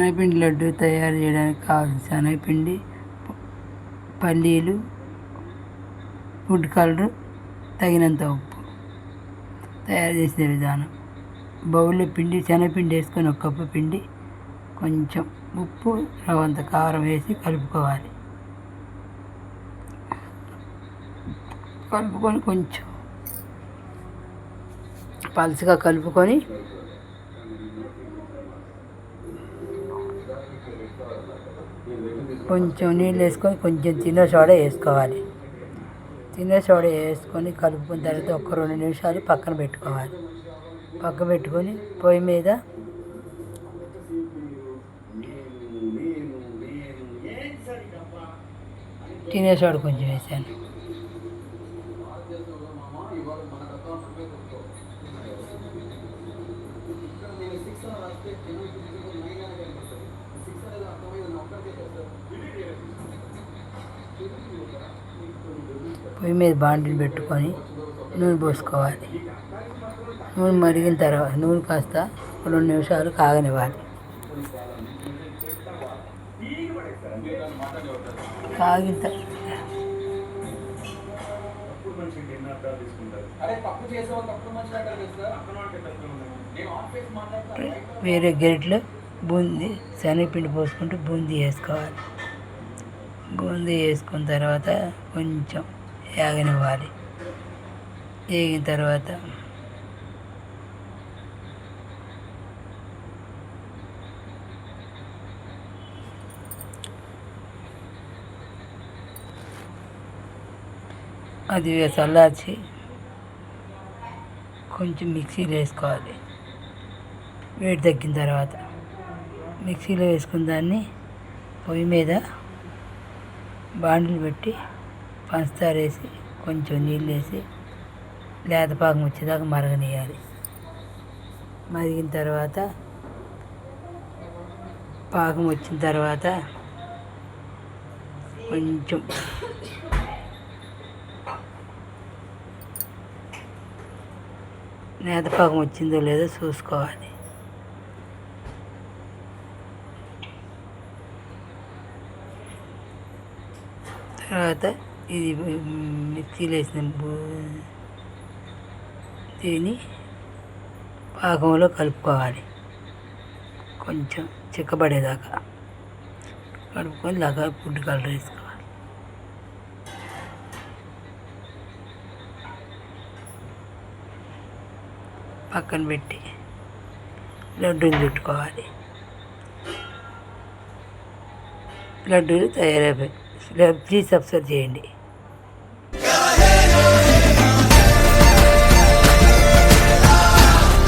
శనగపిండి లడ్డు తయారు చేయడానికి కావాల్సిన శనగపిండి, పల్లీలు, ఫుడ్ కలర్, తగినంత ఉప్పు. తయారు చేసే విధానం: బౌల్లో శనగపిండి వేసుకొని 1 కప్పు పిండి, కొంచెం ఉప్పు, రవ్వంత కారం వేసి కలుపుకోవాలి. కలుపుకొని కొంచెం పలుచగా కలుపుకొని కొంచెం నీళ్ళు వేసుకొని కొంచెం తినే సోడా వేసుకోవాలి. తినే సోడా వేసుకొని కలుపుకున్న తర్వాత 1-2 నిమిషాలు పక్కన పెట్టుకోవాలి. పక్కన పెట్టుకొని పొయ్యి మీద తినే సోడా కొంచెం వేసాను. పొయ్యి మీద బాండిని పెట్టుకొని నూనె పోసుకోవాలి. నూనె మరిగిన తర్వాత నూనె కాస్త 2 నిమిషాలు కాగనివ్వాలి. కాగిన వేరే గరిటెలో బూందీ శనగపిండి పోసుకుంటూ బూందీ వేసుకోవాలి. బూందీ వేసుకున్న తర్వాత కొంచెం వేగనివ్వాలి. వేగిన తర్వాత అది చల్లార్చి కొంచెం మిక్సీలో వేసుకోవాలి. వేడి తగ్గిన తర్వాత మిక్సీలో వేసుకున్న దాన్ని పొయ్యి మీద బాండిలు పెట్టి పంచదార వేసి కొంచెం నీళ్ళు వేసి లేత పాకం వచ్చేదాకా మరగనియాలి. మరిగిన తర్వాత పాకం వచ్చిన తర్వాత కొంచెం నేత పాకం వచ్చిందో లేదో చూసుకోవాలి. తర్వాత ఇది మిక్సీలో వేసిన దీన్ని పాకంలో కలుపుకోవాలి. కొంచెం చిక్కబడేదాకా కలుపుకొని దాకా ఫుడ్ కలర్ వేసుకోవాలి. పక్కన పెట్టి లడ్డూలు చుట్టుకోవాలి. లడ్డూలు తయారైపోయి. ప్లీజ్ సబ్స్క్రైబ్ చేయండి.